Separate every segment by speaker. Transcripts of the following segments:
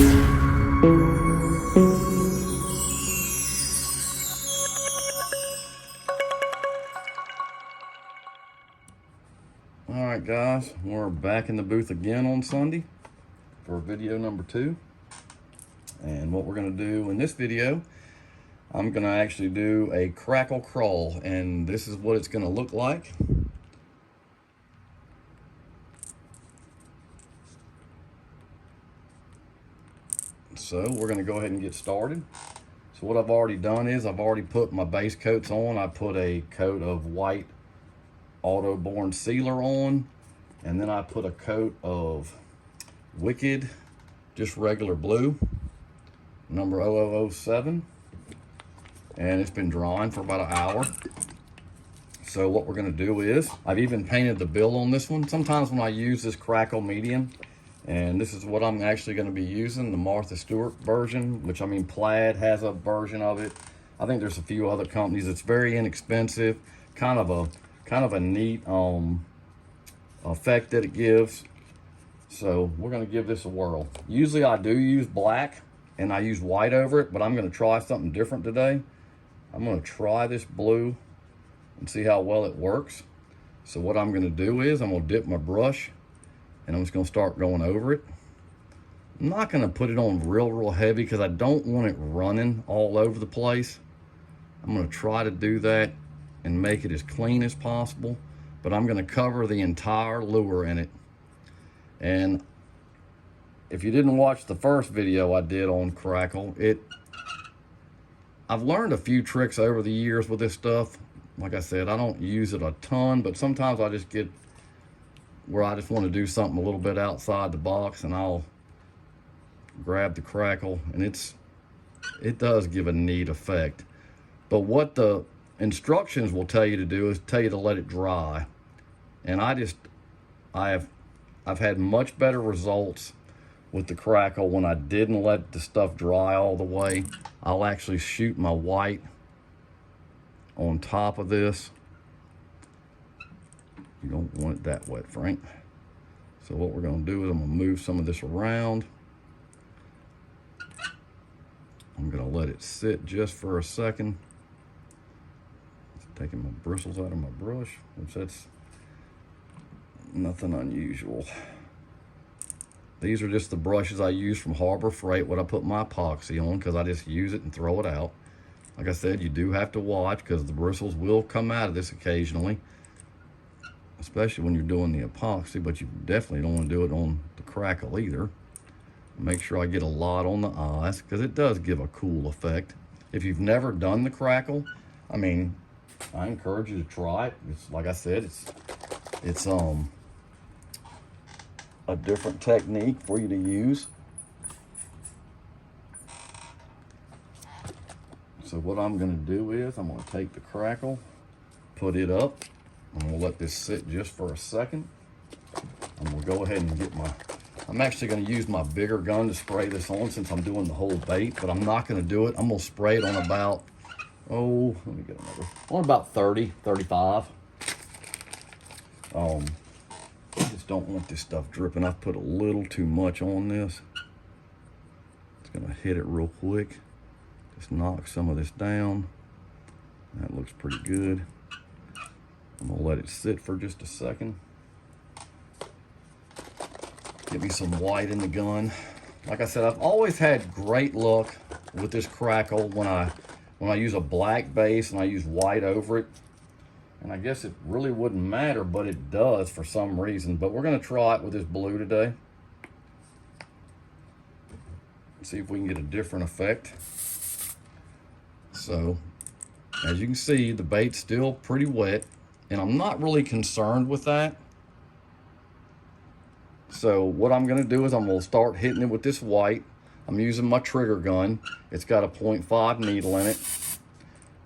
Speaker 1: Alright guys, we're back in the booth again on Sunday for video number 2. And what we're going to do in this video, I'm going to actually do a Crackle Crawl, and this is what it's going to look like. So we're going to go ahead and get started. So what I've already done is I've already put my base coats on. I put a coat of white auto-borne sealer on, and then I put a coat of Wicked, just regular blue, number 0007, and it's been drying for about an hour. So what we're going to do is, I've even painted the bill on this one. Sometimes when I use this Crackle medium, and this is what I'm actually going to be using, the Martha Stewart version, which I mean Plaid has a version of it. I think there's a few other companies. It's very inexpensive, kind of a neat effect that it gives. So we're going to give this a whirl. Usually I do use black and I use white over it, but I'm going to try something different today. I'm going to try this blue and see how well it works. So what I'm going to do is I'm going to dip my brush and I'm just going to start going over it. I'm not going to put it on real heavy because I don't want it running all over the place. I'm going to try to do that and make it as clean as possible, but I'm going to cover the entire lure in it. And if you didn't watch the first video I did on Crackle, I've learned a few tricks over the years with this stuff. Like I said, I don't use it a ton, but sometimes I just get where I just want to do something a little bit outside the box, and I'll grab the Crackle, and it does give a neat effect. But what the instructions will tell you to do is tell you to let it dry. And I've had much better results with the Crackle when I didn't let the stuff dry all the way. I'll actually shoot my white on top of this. You don't want it that wet, Frank. So what we're going to do is I'm going to move some of this around. I'm going to let it sit just for a second. Taking my bristles out of my brush, which that's nothing unusual. These are just the brushes I use from Harbor Freight, what I put my epoxy on, because I just use it and throw it out. Like I said, you do have to watch because the bristles will come out of this occasionally, especially when you're doing the epoxy, but you definitely don't want to do it on the Crackle either. Make sure I get a lot on the eyes because it does give a cool effect. If you've never done the Crackle, I mean, I encourage you to try it. It's like I said, it's a different technique for you to use. So what I'm going to do is I'm going to take the Crackle, put it up. I'm going to let this sit just for a second. I'm going to go ahead and get I'm actually going to use my bigger gun to spray this on since I'm doing the whole bait, but I'm not going to do it. I'm going to spray it on about, let me get another, on about 30, 35. I just don't want this stuff dripping. I've put a little too much on this. It's gonna hit it real quick. Just knock some of this down. That looks pretty good. I'm gonna let it sit for just a second. Give me some white in the gun. Like I said, I've always had great luck with this Crackle when I use a black base and I use white over it. And I guess it really wouldn't matter, but it does for some reason. But we're going to try it with this blue today. See if we can get a different effect. So, as you can see, the bait's still pretty wet. And I'm not really concerned with that. So what I'm going to do is I'm going to start hitting it with this white. I'm using my trigger gun. It's got a 0.5 needle in it.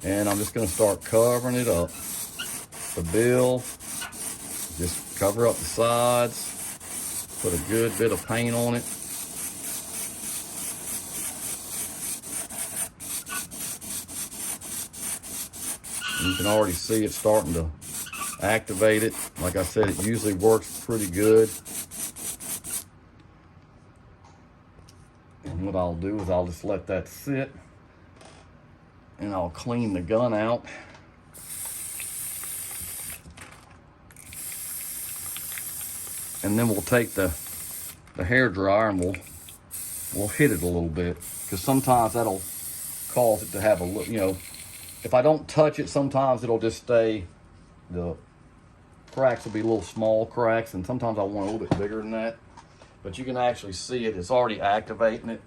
Speaker 1: And I'm just going to start covering it up. The bill, just cover up the sides, put a good bit of paint on it. And you can already see it starting to activate it. Like I said, it usually works pretty good. And what I'll do is I'll just let that sit, and I'll clean the gun out. And then we'll take the hair dryer and we'll hit it a little bit, because sometimes that'll cause it to have a little, you know, if I don't touch it, sometimes it'll just stay, the cracks will be little small cracks, and sometimes I want a little bit bigger than that. But you can actually see it, it's already activating it.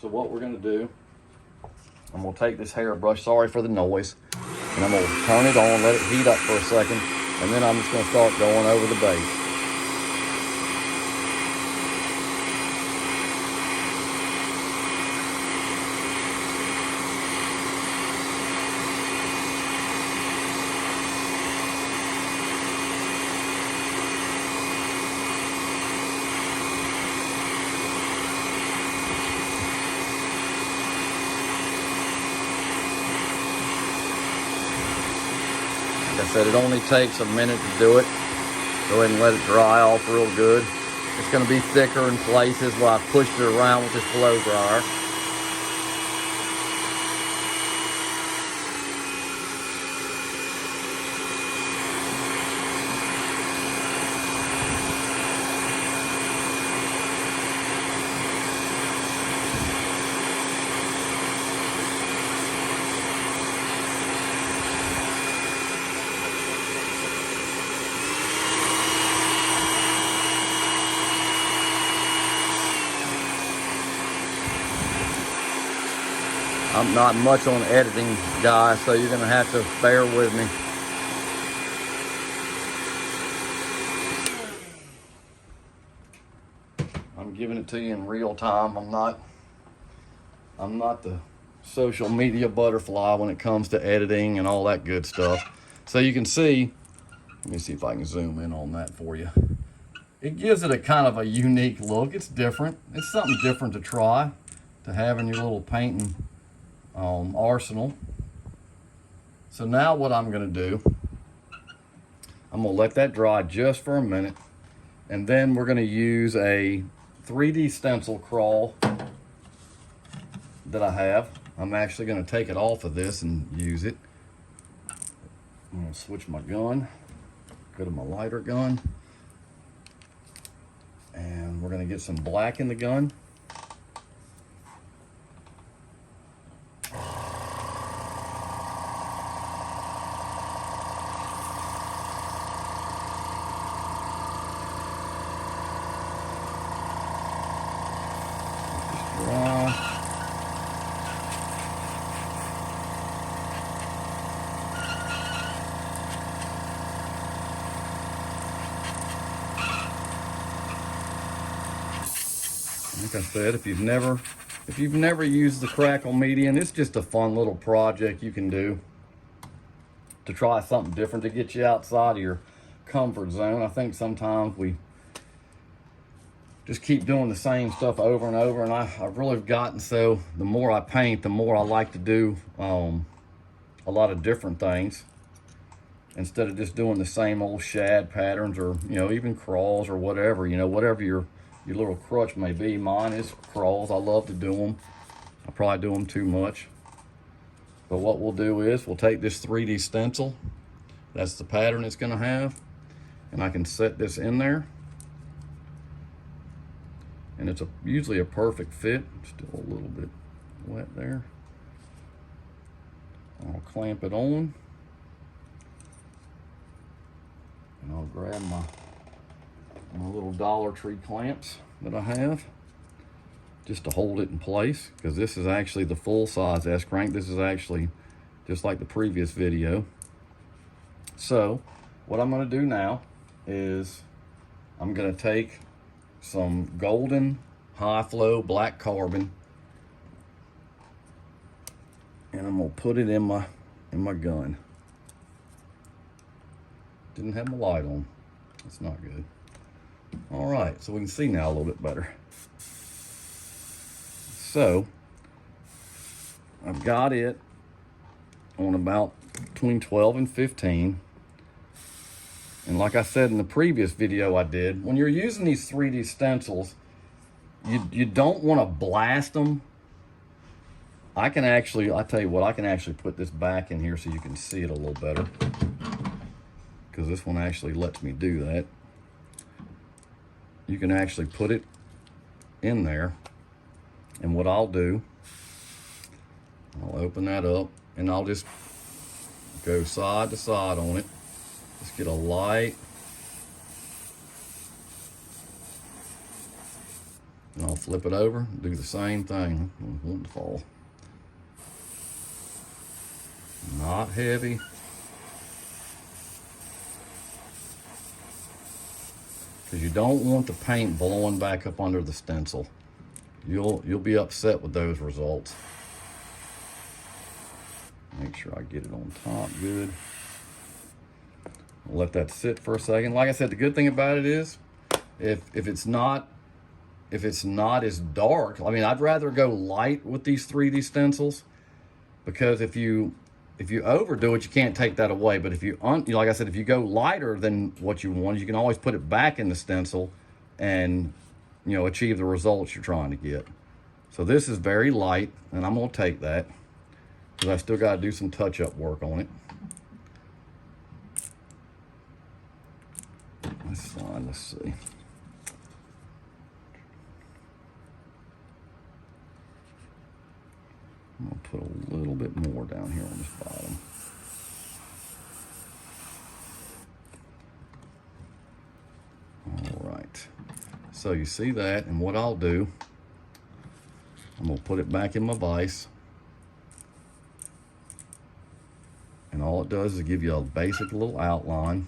Speaker 1: So what we're gonna do, I'm gonna take this hairbrush, sorry for the noise, and I'm gonna turn it on, let it heat up for a second, and then I'm just gonna start going over the base. Like I said, it only takes a minute to do it. Go ahead and let it dry off real good. It's going to be thicker in places where I pushed it around with this blow dryer. I'm not much on editing, guys, so you're gonna have to bear with me. I'm giving it to you in real time. I'm not the social media butterfly when it comes to editing and all that good stuff. So you can see, let me see if I can zoom in on that for you. It gives it a kind of a unique look. It's different. It's something different to try, to have in your little painting arsenal. So now what I'm going to do, I'm going to let that dry just for a minute, and then we're going to use a 3D stencil crawl that I have. I'm actually going to take it off of this and use it. I'm going to switch my gun, go to my lighter gun, and we're going to get some black in the gun. Like I said, if you've never used the Crackle medium, it's just a fun little project you can do to try something different, to get you outside of your comfort zone. I think sometimes we just keep doing the same stuff over and over, and I've really gotten so the more I paint, the more I like to do a lot of different things instead of just doing the same old shad patterns, or even craws or whatever, whatever your little crutch may be. Mine is craws. I love to do them. I probably do them too much. But what we'll do is we'll take this 3D stencil. That's the pattern it's gonna have. And I can set this in there. And it's usually a perfect fit. Still a little bit wet there. I'll clamp it on. And I'll grab my little Dollar Tree clamps that I have just to hold it in place, because this is actually the full size S-crank. This is actually just like the previous video. So what I'm going to do now is I'm going to take some golden high flow black carbon, and I'm going to put it in my gun. Didn't have my light on. That's not good. All right, so we can see now a little bit better. So I've got it on about between 12 and 15. And like I said in the previous video I did, when you're using these 3D stencils, you don't want to blast them. I tell you what, I can actually put this back in here so you can see it a little better, because this one actually lets me do that. You can actually put it in there, and what I'll do, I'll open that up and I'll just go side to side on it. Just get a light, and I'll flip it over, do the same thing. It won't fall. Not heavy. Because you don't want the paint blowing back up under the stencil. You'll be upset with those results. Make sure I get it on top good. I'll let that sit for a second. Like I said, the good thing about it is, if it's not as dark, I mean, I'd rather go light with these 3D stencils, because if you overdo it, you can't take that away. But if like I said, if you go lighter than what you want, you can always put it back in the stencil and, achieve the results you're trying to get. So this is very light, and I'm gonna take that because I still gotta do some touch-up work on it. This side, let's see. I'm gonna put a little bit more down here on this bottom. All right, so you see that, and what I'll do, I'm gonna put it back in my vise, and all it does is give you a basic little outline.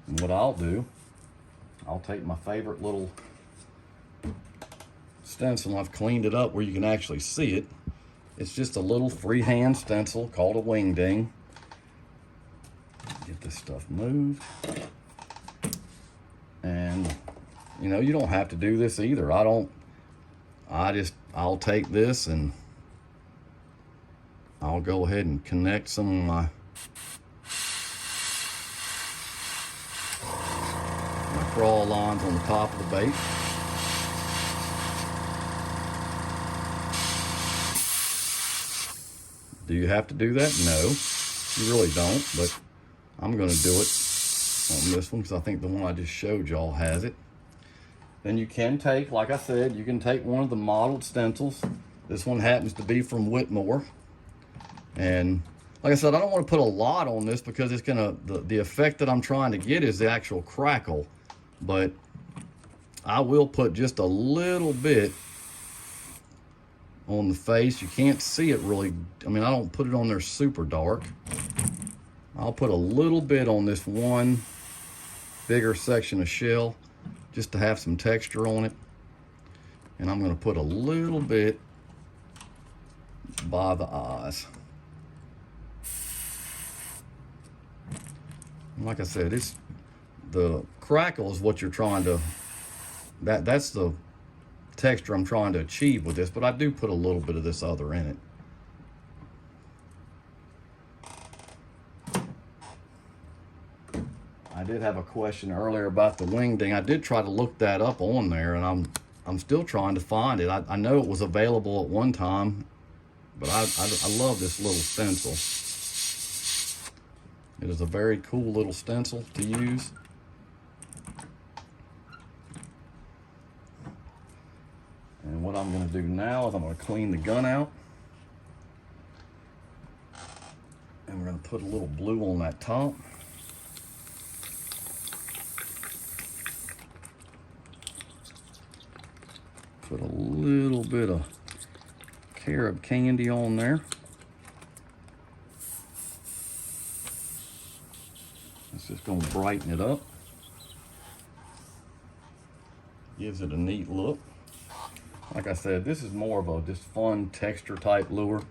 Speaker 1: And what I'll do, I'll take my favorite little stencil, and I've cleaned it up where you can actually see it. It's just a little freehand stencil called a wingding. Get this stuff moved. And, you don't have to do this either. I'll take this and I'll go ahead and connect some of my crawl lines on the top of the bait. Do you have to do that? No, you really don't, but I'm gonna do it on this one because I think the one I just showed y'all has it. Then you can take, like I said, you can take one of the modeled stencils. This one happens to be from Whitmore. And like I said, I don't want to put a lot on this because it's gonna, the effect that I'm trying to get is the actual crackle. But I will put just a little bit on the face. You can't see it really. I mean, I don't put it on there super dark. I'll put a little bit on this one bigger section of shell just to have some texture on it. And I'm going to put a little bit by the eyes. And like I said, it's the crackle is what you're trying to, that's the texture I'm trying to achieve with this, but I do put a little bit of this other in it. I did have a question earlier about the wingding. I did try to look that up on there, and I'm still trying to find it. I know it was available at one time, but I love this little stencil. It is a very cool little stencil to use. And what I'm going to do now is I'm going to clean the gun out. And we're going to put a little blue on that top. Put a little bit of carob candy on there. It's just going to brighten it up. Gives it a neat look. Like I said, this is more of a just fun texture type lure.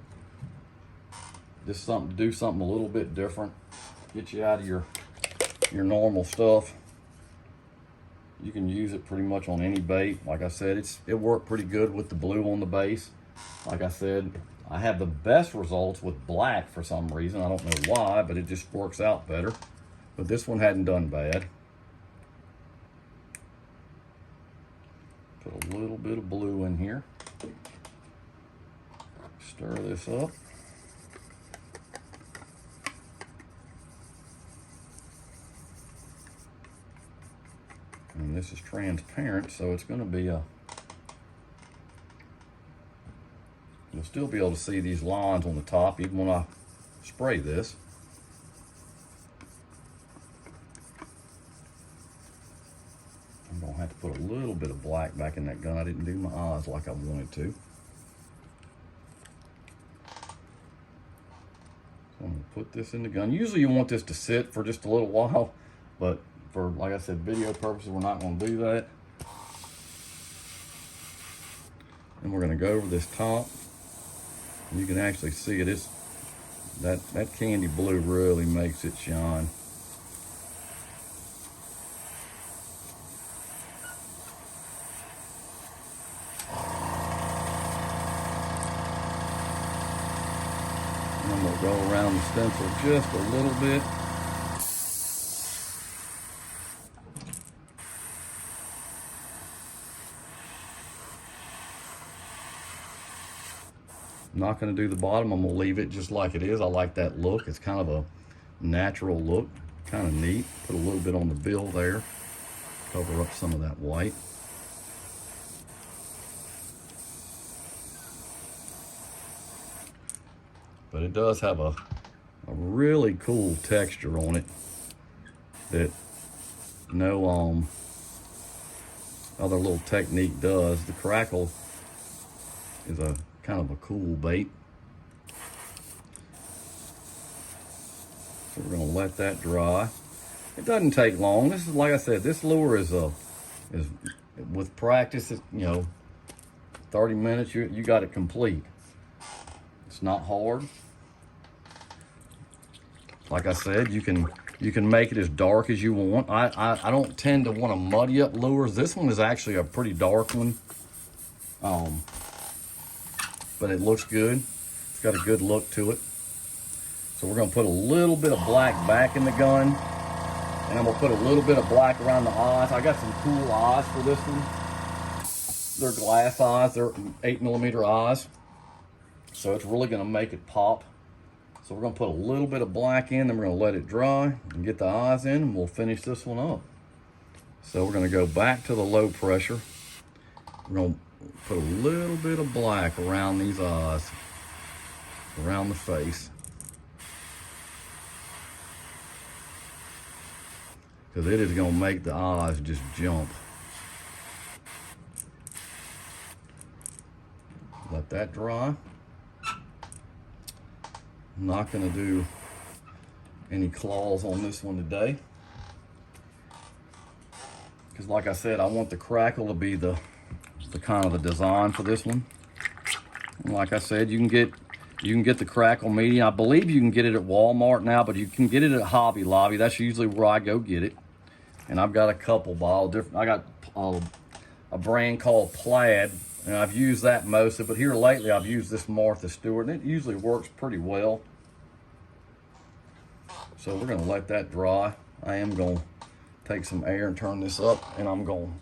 Speaker 1: Just do something a little bit different. Get you out of your normal stuff. You can use it pretty much on any bait. Like I said, it worked pretty good with the blue on the base. Like I said, I have the best results with black for some reason. I don't know why, but it just works out better. But this one hadn't done bad. Put a little bit of blue in here. Stir this up. And this is transparent, so it's going to be a... You'll still be able to see these lines on the top even when I spray this. I'm going to have to put a little bit of black back in that gun. I didn't do my eyes like I wanted to. So I'm going to put this in the gun. Usually you want this to sit for just a little while, but for, like I said, video purposes, we're not going to do that. And we're going to go over this top. You can actually see it. That candy blue really makes it shine. And I'm going to go around the stencil just a little bit. I'm not going to do the bottom. I'm going to leave it just like it is. I like that look. It's kind of a natural look, kind of neat. Put a little bit on the bill there, cover up some of that white. But it does have a really cool texture on it that no other little technique does. The Crackle is a kind of a cool bait. So we're going to let that dry. It doesn't take long. This is, like I said, this lure is with practice, you know, 30 minutes, you got it complete. It's not hard. Like I said, you can make it as dark as you want. I don't tend to want to muddy up lures. This one is actually a pretty dark one. But it looks good. It's got a good look to it. So we're going to put a little bit of black back in the gun. And I'm going to put a little bit of black around the eyes. I got some cool eyes for this one. They're glass eyes. They're 8mm eyes. So it's really going to make it pop. So we're going to put a little bit of black in. Then we're going to let it dry and get the eyes in. And we'll finish this one up. So we're going to go back to the low pressure. We're going to put a little bit of black around these eyes, around the face. Because it is going to make the eyes just jump. Let that dry. I'm not going to do any claws on this one today. Because like I said, I want the Crackle to be the kind of the design for this one. And like I said, you can get the Crackle medium. I believe you can get it at Walmart now, but you can get it at Hobby Lobby. That's usually where I go get it. And I've got a couple bottles different. I got a brand called Plaid, and I've used that mostly. But here lately, I've used this Martha Stewart, and it usually works pretty well. So we're going to let that dry. I am going to take some air and turn this up, and I'm going to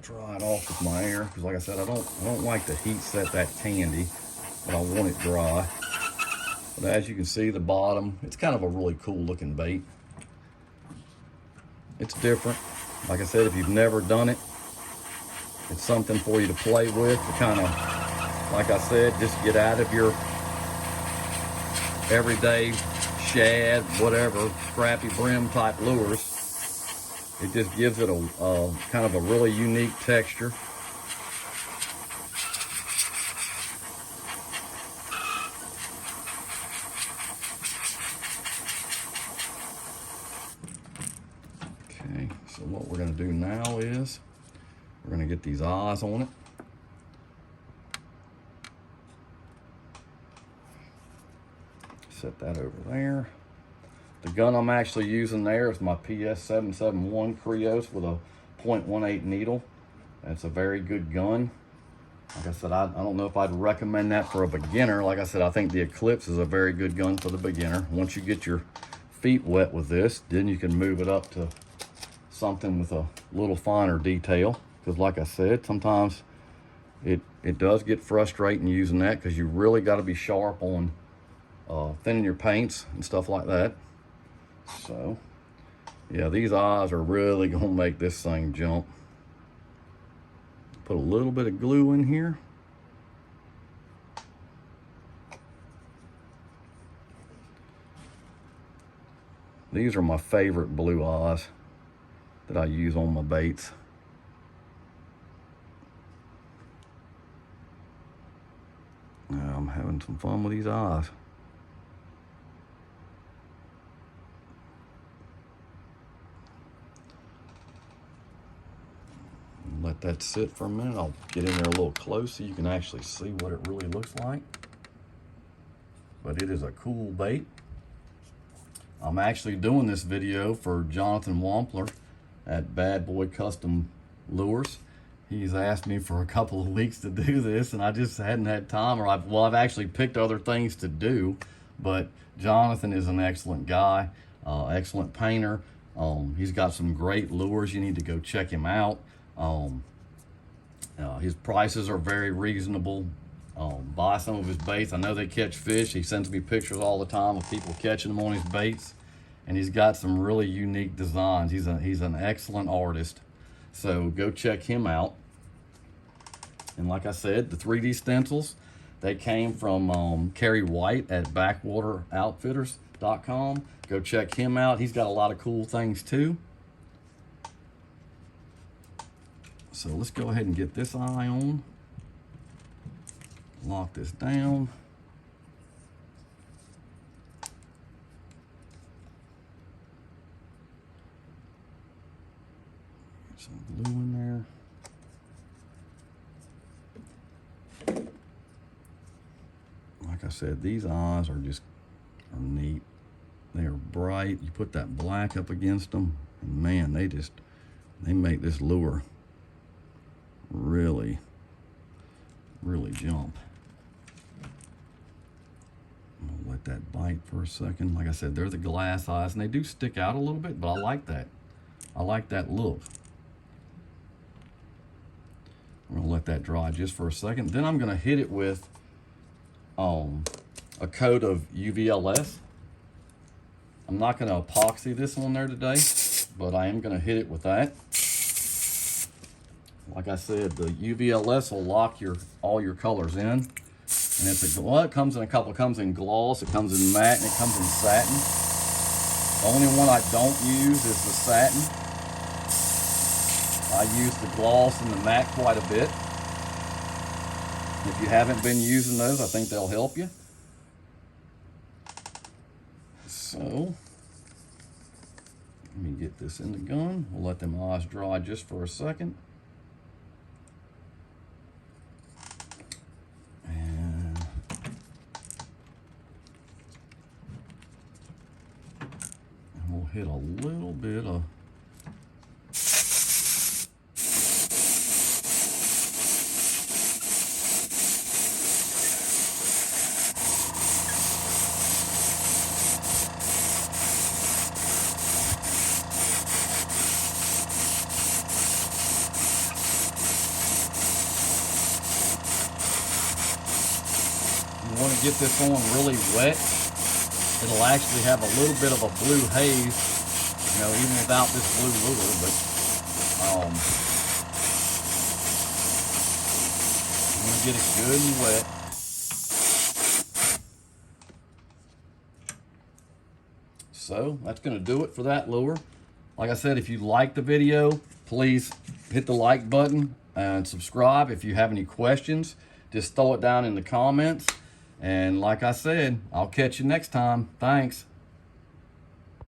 Speaker 1: dry it off with my air, because like I said, I don't like to heat set that candy, but I want it dry. But as you can see, the bottom, it's kind of a really cool looking bait. It's different. Like I said, if you've never done it, it's something for you to play with, to kind of, like I said, just get out of your everyday shad, whatever, scrappy brim type lures. It just gives it a kind of a really unique texture. Okay, so what we're going to do now is we're going to get these eyes on it. Set that over there. The gun I'm actually using there is my PS771 Creos with a .18 needle. It's a very good gun. Like I said, I don't know if I'd recommend that for a beginner. Like I said, I think the Eclipse is a very good gun for the beginner. Once you get your feet wet with this, then you can move it up to something with a little finer detail, because like I said, sometimes it does get frustrating using that, because you really got to be sharp on thinning your paints and stuff like that. So yeah, these eyes are really gonna make this thing jump. Put a little bit of glue in here. These are my favorite blue eyes that I use on my baits. Now I'm having some fun with these eyes. Let that sit for a minute. I'll get in there a little close so you can actually see what it really looks like. But it is a cool bait. I'm actually doing this video for Jonathan Wampler at Bad Boy Custom Lures. He's asked me for a couple of weeks to do this, and I just hadn't had time, or I've actually picked other things to do. But Jonathan is an excellent guy, excellent painter. He's got some great lures. You need to go check him out. His prices are very reasonable. Buy some of his baits. I know they catch fish. He sends me pictures all the time of people catching them on his baits, and he's got some really unique designs. He's an excellent artist, so go check him out. And like I said, the 3D stencils, they came from Kerry White at backwatoroutfitters.com. Go check him out. He's got a lot of cool things too. So let's go ahead and get this eye on. Lock this down. Get some glue in there. Like I said, these eyes are neat. They are bright. You put that black up against them, and man, they make this lure really jump. I'm gonna let that bite for a second. Like I said, they're the glass eyes, and they do stick out a little bit, but I like that. I like that look. I'm gonna let that dry just for a second. Then I'm gonna hit it with a coat of UVLS. I'm not gonna epoxy this on there today, but I am gonna hit it with that. Like I said, the UVLS will lock all your colors in. And it comes in a couple. It comes in gloss, it comes in matte, and it comes in satin. The only one I don't use is the satin. I use the gloss and the matte quite a bit. If you haven't been using those, I think they'll help you. So, let me get this in the gun. We'll let them eyes dry just for a second. We'll hit a little bit of you want to get this on really wet. It'll actually have a little bit of a blue haze, you know, even without this blue lure, but I'm gonna get it good and wet. So that's gonna do it for that lure. Like I said, if you like the video, please hit the like button and subscribe. If you have any questions, just throw it down in the comments. And like I said, I'll catch you next time. Thanks.